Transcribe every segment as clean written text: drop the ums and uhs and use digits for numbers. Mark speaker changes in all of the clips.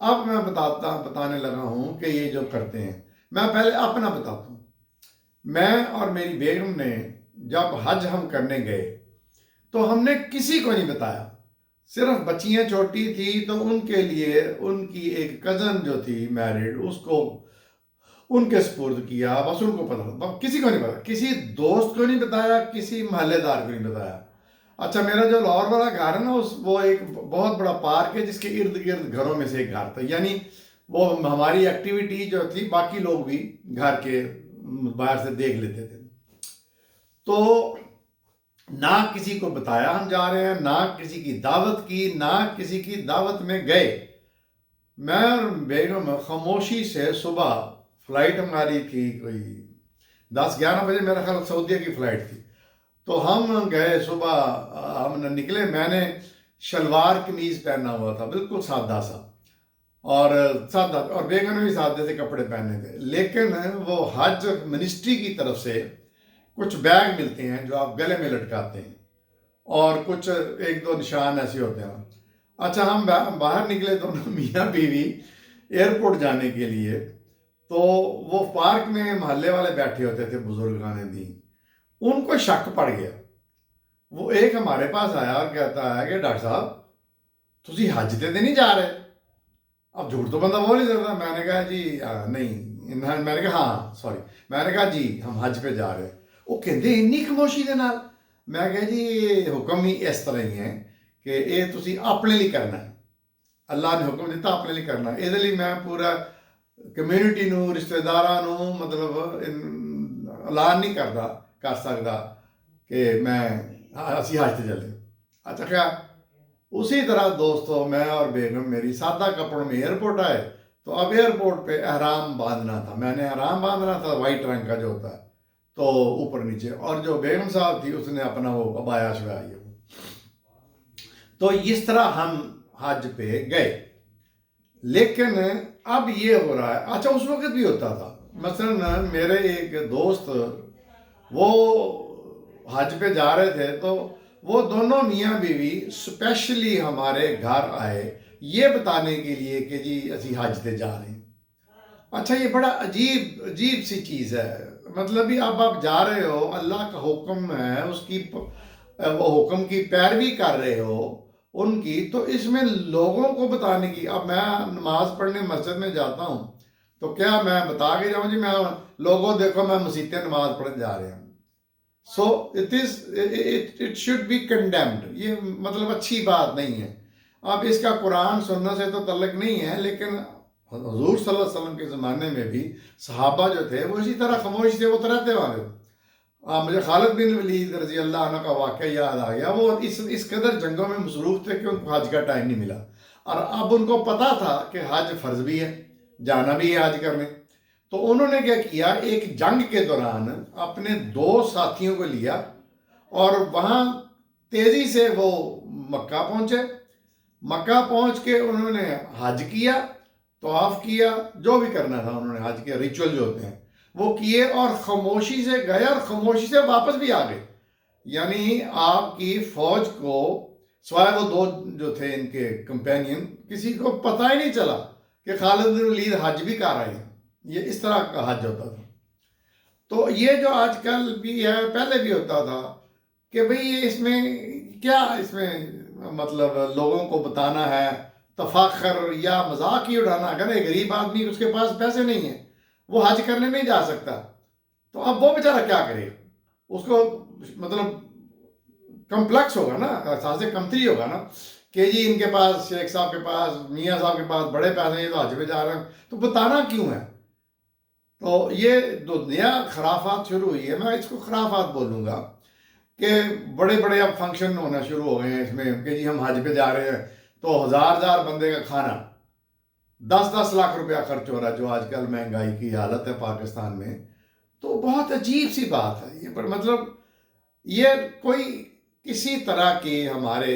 Speaker 1: اب میں بتانے لگا ہوں کہ یہ جو کرتے ہیں، میں پہلے اپنا بتاتا ہوں۔ میں اور میری بیگم نے جب حج ہم کرنے گئے تو ہم نے کسی کو نہیں بتایا، صرف بچیاں چھوٹی تھی تو ان کے لیے ان کی ایک کزن جو تھی میرڈ، اس کو ان کے سپرد کیا، بس ان کو پتا تھا، کسی کو نہیں پتا، کسی دوست کو نہیں بتایا، کسی محلے دار کو نہیں بتایا۔ اچھا، میرا جو لاہور والا گھر ہے نا، وہ ایک بہت بڑا پارک ہے جس کے ارد گرد گھروں میں سے ایک گھر تھا، یعنی وہ ہماری ایکٹیویٹی جو تھی باقی لوگ بھی گھر کے باہر سے دیکھ لیتے تھے۔ تو نہ کسی کو بتایا ہم جا رہے ہیں، نہ کسی کی دعوت کی، نہ کسی کی دعوت میں گئے۔ میں اور بیگم خاموشی سے، صبح فلائٹ ہماری تھی کوئی 10-11 بجے میرا خیال سعودیہ کی فلائٹ تھی، تو ہم گئے صبح، ہم نکلے، میں نے شلوار قمیض پہنا ہوا تھا، بالکل سادہ سا، اور بیگم نے بھی سادے سے کپڑے پہنے تھے، لیکن وہ حج منسٹری کی طرف سے کچھ بیگ ملتے ہیں جو آپ گلے میں لٹکاتے ہیں، اور کچھ 1-2 نشان ایسے ہوتے ہیں۔ اچھا، ہم باہر نکلے دونوں میاں بیوی ایئرپورٹ جانے کے لیے، تو وہ پارک میں محلے والے بیٹھے ہوتے تھے، بزرگان دین، ان کو شک پڑ گیا۔ وہ ایک ہمارے پاس آیا اور کہتا ہے کہ ڈاکٹر صاحب تسی حج تے نہیں جا رہے؟ اب جھوٹ تو بندہ بول نہیں سکتا۔ میں نے کہا جی نہیں، میں نے کہا ہاں سوری، میں نے کہا جی ہم حج پہ جا رہے ہیں۔ وہ کہتے انی خاموشی دے نال، میں کہا جی حکم ہی اس طرح ہی ہے کہ یہ تسی اپنے لیے کرنا ہے، اللہ نے حکم دیتا اپنے لیے کرنا ہے۔ یہ میں پورا کمیونٹی نو، رشتہ داراں نو مطلب اعلان نہیں کر سکتا کہ میں اسی حج تے چلے۔ اچھا، کیا اسی طرح دوستو، میں اور بیگم میری سادہ کپڑوں میں ایئرپورٹ آئے، تو اب ایئرپورٹ پہ احرام باندھنا تھا، میں نے احرام باندھنا تھا وائٹ رنگ کا جو ہوتا ہے، تو اوپر نیچے، اور جو بیگم صاحب تھی اس نے اپنا وہ عبایا شبایا۔ تو اس طرح ہم حج پہ گئے، لیکن اب یہ ہو رہا ہے، اچھا اس وقت بھی ہوتا تھا، مثلا میرے ایک دوست وہ حج پہ جا رہے تھے، تو وہ دونوں میاں بیوی اسپیشلی ہمارے گھر آئے یہ بتانے کے لیے کہ جی اسی حج تے جا رہے ہیں۔ اچھا، یہ بڑا عجیب سی چیز ہے، مطلب اب آپ جا رہے ہو، اللہ کا حکم ہے، اس کی وہ حکم کی پیروی کر رہے ہو ان کی، تو اس میں لوگوں کو بتانے کی، اب میں نماز پڑھنے مسجد میں جاتا ہوں تو کیا میں بتا کے جاؤں جی میں لوگوں دیکھو میں مسجد نماز پڑھنے جا رہے ہیں؟ So it should be condemned, یہ مطلب اچھی بات نہیں ہے۔ اب اس کا قرآن سننے سے تو تعلق نہیں ہے، لیکن حضور صلی اللہ علیہ وسلم کے زمانے میں بھی صحابہ جو تھے وہ اسی طرح خاموش تھے، وہ تو رہتے وہاں۔ مجھے خالد بن ولید رضی اللہ عنہ کا واقعہ یاد آ گیا، وہ اس قدر جنگوں میں مصروف تھے کہ ان کو حج کا ٹائم نہیں ملا، اور اب ان کو پتا تھا کہ حج فرض بھی ہے، جانا بھی ہے حج کرنے، تو انہوں نے کیا کیا، ایک جنگ کے دوران اپنے 2 ساتھیوں کو لیا اور وہاں تیزی سے وہ مکہ پہنچے۔ مکہ پہنچ کے انہوں نے حج کیا، طواف کیا، جو بھی کرنا تھا انہوں نے حج کیا، ریچول جو ہوتے ہیں وہ کیے، اور خاموشی سے گئے اور خاموشی سے واپس بھی آ گئے۔ یعنی آپ کی فوج کو سوائے وہ 2 جو تھے ان کے کمپینین، کسی کو پتہ ہی نہیں چلا کہ خالد بن ولید حج بھی کر رہے ہیں۔ یہ اس طرح کا حج ہوتا تھا۔ تو یہ جو آج کل بھی ہے، پہلے بھی ہوتا تھا کہ بھئی اس میں کیا، اس میں مطلب لوگوں کو بتانا ہے، تفاخر یا مذاق ہی اڑانا۔ اگر ایک غریب آدمی اس کے پاس پیسے نہیں ہیں، وہ حج کرنے نہیں جا سکتا، تو اب وہ بیچارہ کیا کرے؟ اس کو مطلب کمپلیکس ہوگا نا، احساس کمتری ہوگا نا کہ جی ان کے پاس، شیخ صاحب کے پاس، میاں صاحب کے پاس بڑے پیسے ہیں تو حج پہ جا رہے ہیں، تو بتانا کیوں ہے؟ تو یہ دنیا خرافات شروع ہوئی ہے، میں اس کو خرافات بولوں گا، کہ بڑے بڑے اب فنکشن ہونا شروع ہو گئے ہیں اس میں کہ جی ہم حج پہ جا رہے ہیں، تو 1000 بندے کا کھانا، 10 لاکھ روپیہ خرچ ہو رہا ہے، جو آج کل مہنگائی کی حالت ہے پاکستان میں۔ تو بہت عجیب سی بات ہے یہ، پر مطلب یہ کوئی کسی طرح کی ہمارے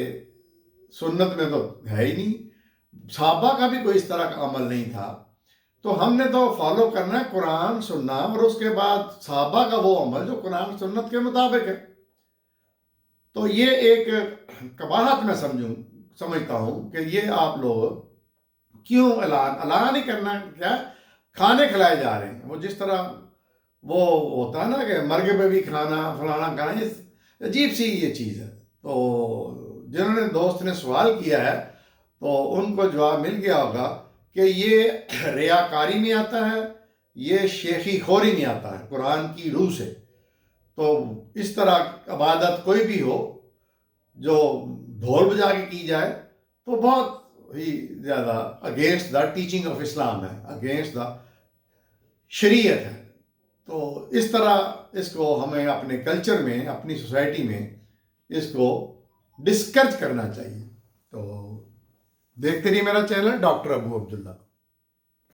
Speaker 1: سنت میں تو ہے ہی نہیں، صحابہ کا بھی کوئی اس طرح کا عمل نہیں تھا، تو ہم نے تو فالو کرنا ہے قرآن سننا، اور اس کے بعد صحابہ کا وہ عمل جو قرآن سنت کے مطابق ہے۔ تو یہ ایک قباحت میں سمجھتا ہوں کہ یہ آپ لوگ کیوں اعلان نہیں کرنا، کیا کھانے کھلائے جا رہے ہیں. وہ جس طرح وہ ہوتا ہے نا کہ مرگے پہ بھی کھانا، فلانا کھانا، یہ عجیب سی یہ چیز ہے. تو جنہوں نے دوست نے سوال کیا ہے تو ان کو جواب مل گیا ہوگا کہ یہ ریاکاری میں آتا ہے، یہ شیخی خوری میں آتا ہے قرآن کی روح سے. تو اس طرح عبادت کوئی بھی ہو جو ڈھول بجا کے کی جائے تو بہت ہی زیادہ اگینسٹ دا ٹیچنگ آف اسلام ہے، اگینسٹ دا شریعت ہے. تو اس طرح اس کو ہمیں اپنے کلچر میں، اپنی سوسائٹی میں اس کو ڈسکرج کرنا چاہیے. تو دیکھتے رہیے میرا چینل ڈاکٹر ابو عبداللہ.